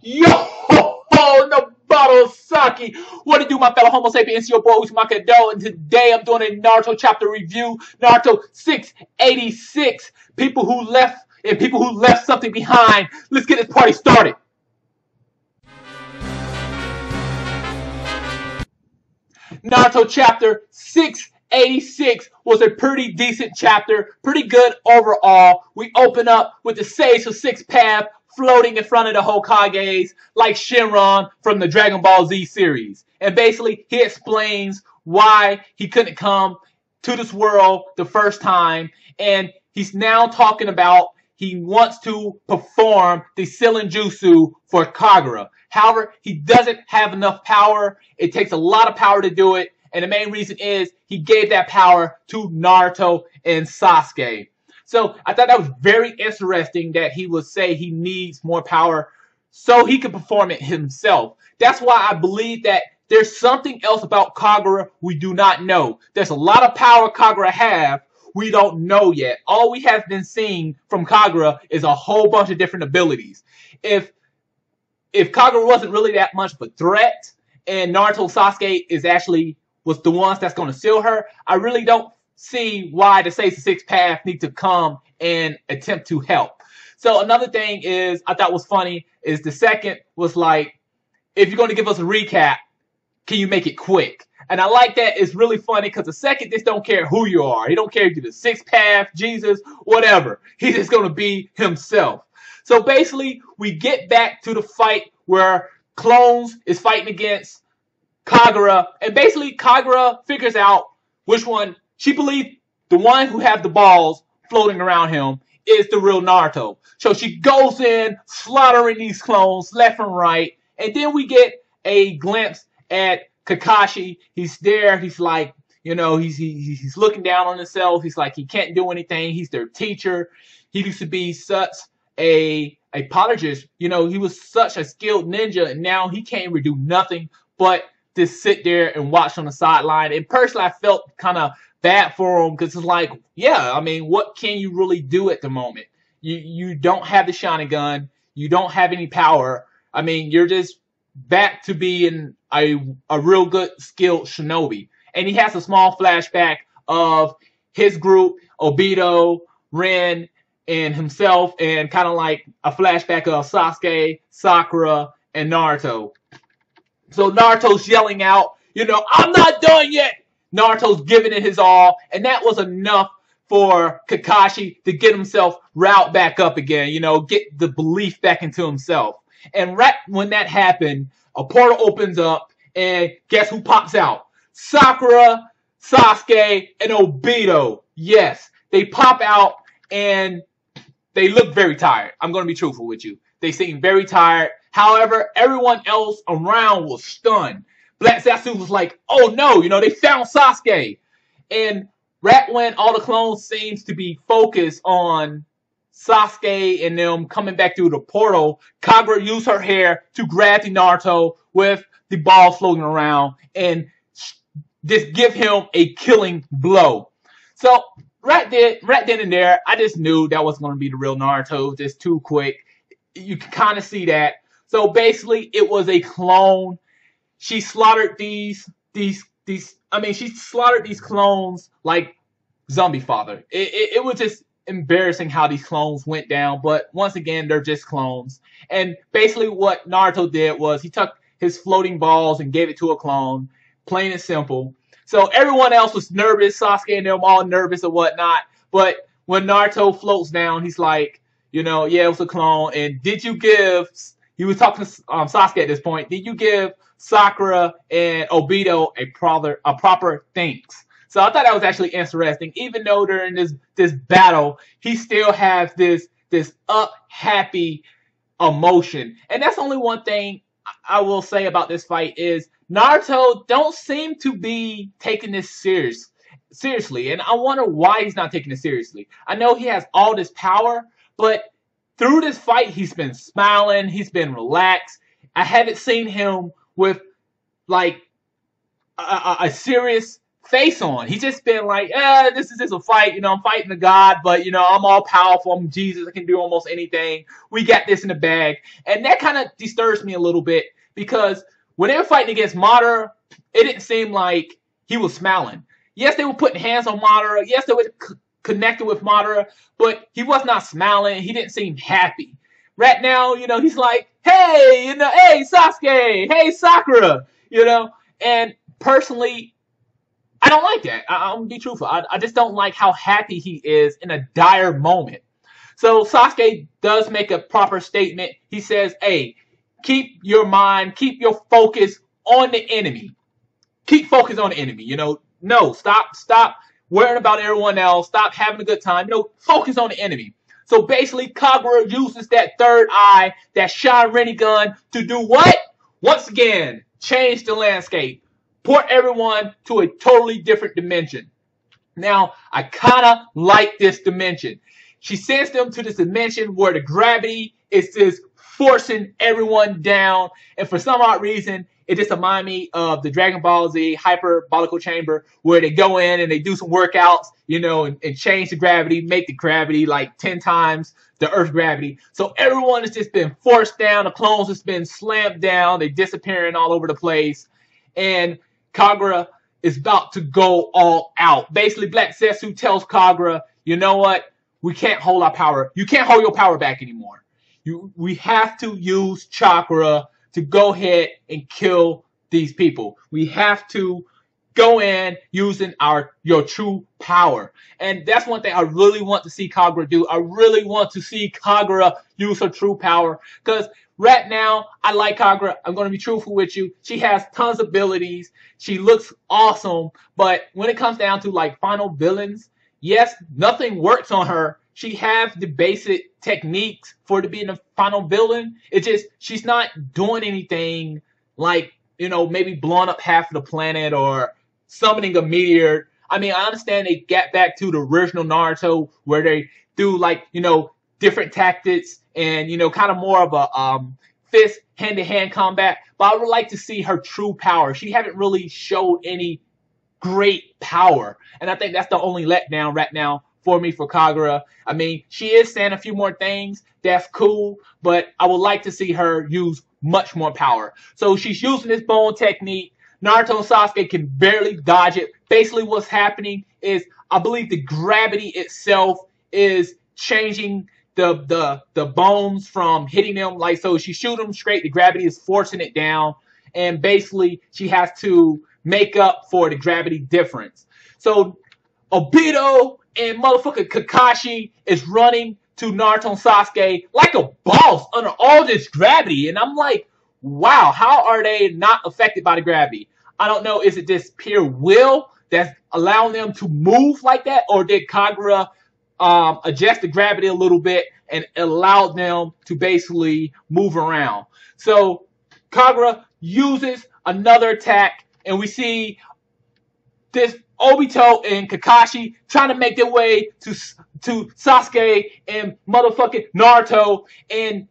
Yo, the bottle of sake. What to do, my fellow Homo sapiens? Your boy Uzumaki Hadou, and today I'm doing a Naruto chapter review. Naruto 686. People who left something behind. Let's get this party started. Naruto chapter 686 was a pretty decent chapter, pretty good overall. We open up with the Sage of Six Path floating in front of the Hokages like Shenron from the Dragon Ball Z series. And basically, he explains why he couldn't come to this world the first time. And he's now talking about he wants to perform the Sealing Jutsu for Kagura. However, he doesn't have enough power. It takes a lot of power to do it. And the main reason is he gave that power to Naruto and Sasuke. So I thought that was very interesting that he would say he needs more power so he can perform it himself. That's why I believe that there's something else about Kagura we do not know. There's a lot of power Kagura have we don't know yet. All we have been seeing from Kagura is a whole bunch of different abilities. If Kagura wasn't really that much of a threat and Naruto Sasuke was the ones that's going to seal her, I really don't see why the Sage of Six Path need to come and attempt to help. So another thing is I thought was funny is the second was like, if you're going to give us a recap, can you make it quick? And I like that. It's really funny because the second just don't care who you are. He don't care if you're the Six Path, Jesus, whatever. He's just going to be himself. So basically, we get back to the fight where Clones is fighting against Kagura. And basically, Kagura figures out which one. She believes the one who have the balls floating around him is the real Naruto. So she goes in, slaughtering these clones left and right. And then we get a glimpse at Kakashi. He's there. He's like, you know, he's looking down on himself. He's like, he can't do anything. He's their teacher. He used to be such a apologist. You know, he was such a skilled ninja, and now he can't really do nothing but just sit there and watch on the sideline. And personally, I felt kind of bad for him because it's like, yeah, I mean, what can you really do at the moment? You don't have the Sharingan. You don't have any power. I mean, you're just back to being a real good skilled shinobi. And he has a small flashback of his group, Obito, Ren, and himself, and kind of like a flashback of Sasuke, Sakura, and Naruto. So Naruto's yelling out, you know, I'm not done yet. Naruto's giving it his all, and that was enough for Kakashi to get himself riled back up again, you know, get the belief back into himself. And right when that happened, a portal opens up, and guess who pops out? Sakura, Sasuke, and Obito. Yes, they pop out, and they look very tired. I'm going to be truthful with you. They seem very tired. However, everyone else around was stunned. Black Zetsu was like, oh no, you know, they found Sasuke. And right when all the clones seems to be focused on Sasuke and them coming back through the portal, Kagura used her hair to grab the Naruto with the ball floating around and just give him a killing blow. So right then and there, I just knew that was going to be the real Naruto, just too quick. You can kind of see that. So basically, it was a clone. She slaughtered she slaughtered these clones like Zombie Father. It was just embarrassing how these clones went down, but once again, they're just clones. And basically what Naruto did was he took his floating balls and gave it to a clone, plain and simple. So everyone else was nervous, Sasuke and them all nervous or whatnot, but when Naruto floats down, he's like, you know, yeah, it was a clone, and he was talking to Sasuke at this point, did you give Sakura and Obito a proper thanks? So I thought that was actually interesting. Even though during this battle, he still has this happy emotion. And that's only one thing I will say about this fight is Naruto don't seem to be taking this seriously. And I wonder why he's not taking it seriously. I know he has all this power, but through this fight, he's been smiling. He's been relaxed. I haven't seen him with like a serious face on. He's just been like, this is just a fight. I'm fighting a god, but, I'm all powerful. I'm Jesus. I can do almost anything. We got this in the bag. And that kind of disturbs me a little bit because when they were fighting against Madara, it didn't seem like he was smiling. Yes, they were putting hands on Madara. Yes, they were connected with Madara, but he was not smiling. He didn't seem happy. Right now, he's like, hey, hey, Sasuke, hey, Sakura, and personally, I don't like that. I'm going to be truthful. I just don't like how happy he is in a dire moment. So Sasuke does make a proper statement. He says, hey, keep your mind, keep your focus on the enemy. Keep focus on the enemy, No, stop worrying about everyone else. Stop having a good time. Focus on the enemy. So basically, Kagura uses that third eye, that Sharingan, to do what? Once again, change the landscape. Port everyone to a totally different dimension. Now, I kind of like this dimension. She sends them to this dimension where the gravity is just forcing everyone down. And for some odd reason, it just reminds me of the Dragon Ball Z hyperbolical chamber where they go in and they do some workouts, and change the gravity, make the gravity like 10 times the Earth's gravity. So everyone has just been forced down. The clones has been slammed down. They're disappearing all over the place. And Kagura is about to go all out. Basically, Black Zetsu tells Kagura, you know what? We can't hold our power. You can't hold your power back anymore. We have to use chakra to go ahead and kill these people. We have to go in using your true power. And that's one thing I really want to see Kagura do. I really want to see Kagura use her true power. Because right now, I like Kagura. I'm going to be truthful with you. She has tons of abilities. She looks awesome. But when it comes down to like final villains, yes, nothing works on her. She has the basic techniques for to be in the final villain. It's just she's not doing anything like, maybe blowing up half of the planet or summoning a meteor. I mean, I understand they get back to the original Naruto where they do like, different tactics and, kind of more of a fist hand-to-hand combat. But I would like to see her true power. She haven't really showed any great power. And I think that's the only letdown right now for me for Kagura. I mean, she is saying a few more things. That's cool. But I would like to see her use much more power. So she's using this bone technique. Naruto and Sasuke can barely dodge it. Basically what's happening is I believe the gravity itself is changing the bones from hitting them. Like, so she shoot them straight. The gravity is forcing it down. And basically she has to make up for the gravity difference. So Obito and motherfucking Kakashi is running to Naruto and Sasuke like a boss under all this gravity. And I'm like, wow, how are they not affected by the gravity? I don't know. Is it just pure will that's allowing them to move like that? Or did Kagura adjust the gravity a little bit and allow them to basically move around? So Kagura uses another attack, and we see this Obito and Kakashi trying to make their way to Sasuke and motherfucking Naruto, and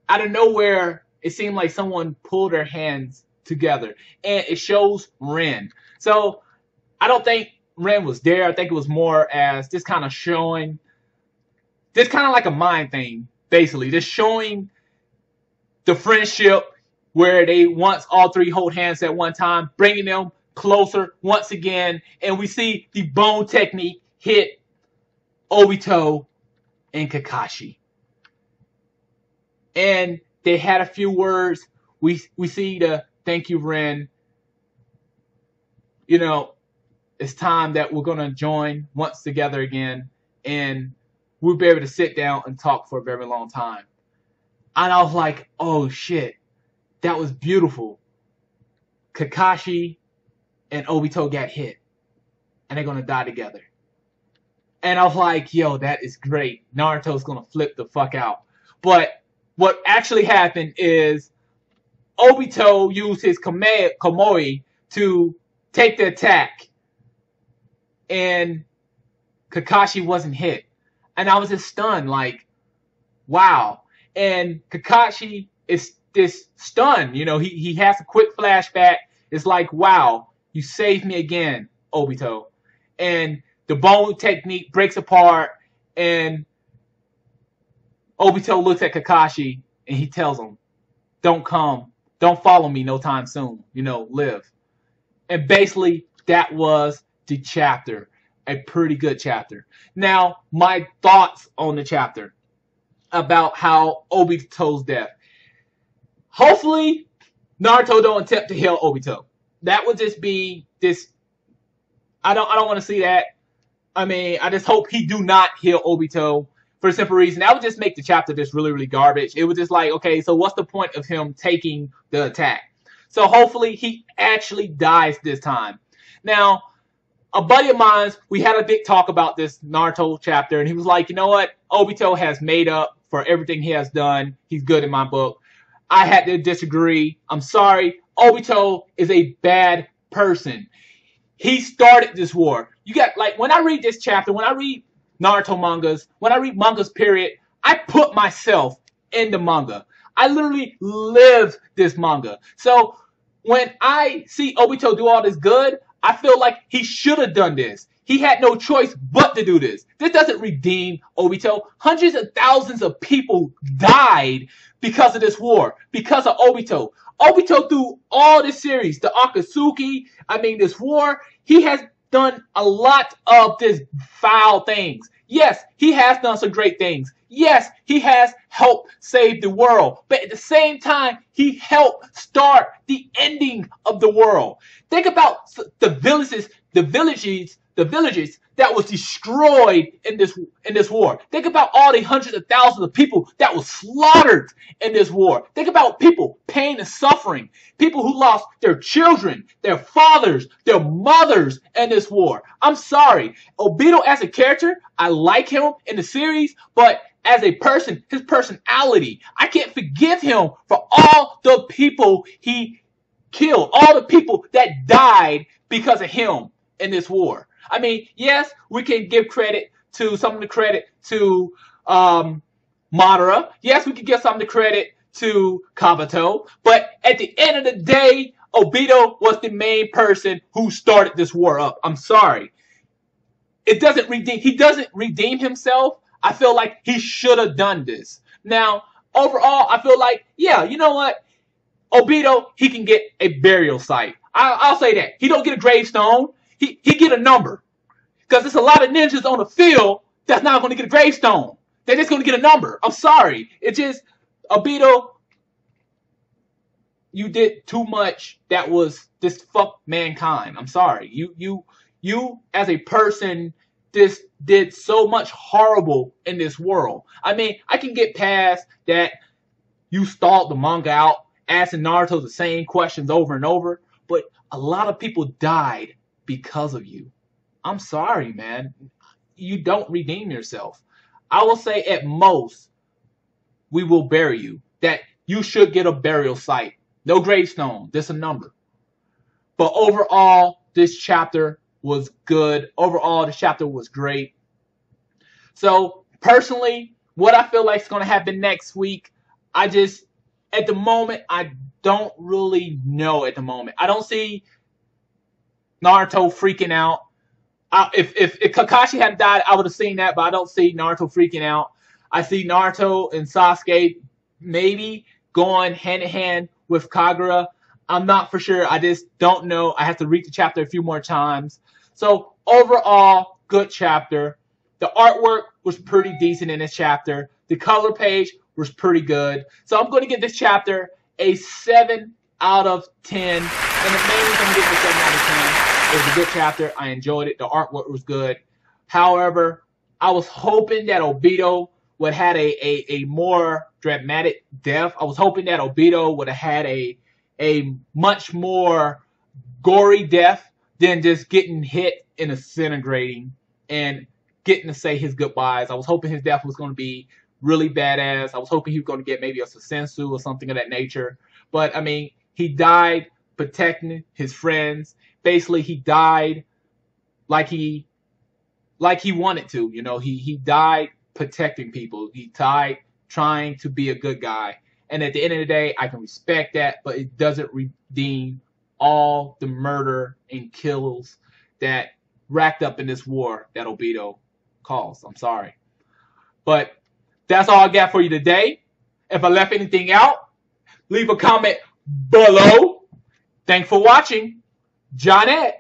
out of nowhere, it seemed like someone pulled their hands together, and it shows Ren. So I don't think Ren was there. I think it was more as just kind of showing, just kind of like a mind thing, basically, just showing the friendship where they once all three hold hands at one time, bringing them closer once again, and we see the bone technique hit Obito and Kakashi. And they had a few words. We see the thank you, Ren. It's time that we're gonna join once together again, and we'll be able to sit down and talk for a very long time. And I was like, oh shit, that was beautiful. Kakashi and Obito got hit, and they're gonna die together. And I was like, yo, that is great. Naruto's gonna flip the fuck out. But what actually happened is Obito used his Kamoi to take the attack, and Kakashi wasn't hit. And I was just stunned, like, wow. And Kakashi is this stunned. He has a quick flashback. It's like, wow, you saved me again. Obito. And the bone technique breaks apart, and Obito looks at Kakashi, and he tells him, don't follow me no time soon, live. And basically, that was the chapter. A pretty good chapter. Now, my thoughts on the chapter about how Obito's death. Hopefully, Naruto don't attempt to heal Obito. That would just be this. I don't want to see that. I mean, I just hope he do not heal Obito for a simple reason. That would just make the chapter just really, really garbage. It was just like, okay, so what's the point of him taking the attack? So hopefully he actually dies this time. Now, a buddy of mine, we had a big talk about this Naruto chapter, and he was like, you know what? Obito has made up for everything he has done. He's good in my book. I had to disagree. I'm sorry. Obito is a bad person. He started this war. You got, like, when I read this chapter, when I read Naruto mangas, when I read mangas, period, I put myself in the manga. I literally live this manga. So when I see Obito do all this good, I feel like he should have done this. He had no choice but to do this. This doesn't redeem Obito. Hundreds of thousands of people died because of this war, because of Obito. Obito, through all this series, the Akatsuki, this war, he has done a lot of this foul things. Yes, he has done some great things. Yes, he has helped save the world. But at the same time, he helped start the ending of the world. Think about the villages that was destroyed in this war. Think about all the hundreds of thousands of people that was slaughtered in this war. Think about people, pain and suffering. People who lost their children, their fathers, their mothers in this war. I'm sorry. Obito as a character, I like him in the series, but as a person, his personality, I can't forgive him for all the people he killed, all the people that died because of him in this war. Yes, we can give some of the credit to Madara. Yes, we can give some of the credit to Kabuto. But at the end of the day, Obito was the main person who started this war up. I'm sorry. He doesn't redeem himself. I feel like he should have done this. Now, overall, I feel like, yeah, you know what? Obito, he can get a burial site. I'll say that. He don't get a gravestone. He get a number. Because there's a lot of ninjas on the field that's not going to get a gravestone. They're just going to get a number. I'm sorry. It's just, Obito, you did too much that was just fuck mankind. I'm sorry. You as a person just did so much horrible in this world. I can get past that you stalled the manga out, asking Naruto the same questions over and over, but a lot of people died because of you. I'm sorry, man. You don't redeem yourself. I will say at most, we will bury you. That you should get a burial site. No gravestone, just a number. But overall, this chapter was good. Overall, the chapter was great. So, personally, what I feel like is going to happen next week, at the moment, I don't really know at the moment. I don't see Naruto freaking out. If Kakashi had died, I would have seen that, but I don't see Naruto freaking out. I see Naruto and Sasuke maybe going hand in hand with Kagura. I'm not for sure. I just don't know. I have to read the chapter a few more times. So overall, good chapter. The artwork was pretty decent in this chapter. The color page was pretty good. So I'm going to give this chapter a 7 out of 10. And the main reason I'm giving it a 7 out of 10. It was a good chapter. I enjoyed it. The artwork was good. However, I was hoping that Obito would have had a more dramatic death. I was hoping that Obito would have had a much more gory death than just getting hit and disintegrating and getting to say his goodbyes. I was hoping his death was going to be really badass. I was hoping he was going to get maybe a Susensu or something of that nature. But, he died protecting his friends. Basically, he died like he wanted to. He died protecting people. He died trying to be a good guy. And at the end of the day, I can respect that, but it doesn't redeem all the murder and kills that racked up in this war that Obito caused. I'm sorry. But that's all I got for you today. If I left anything out, leave a comment below. Thanks for watching. John Ed.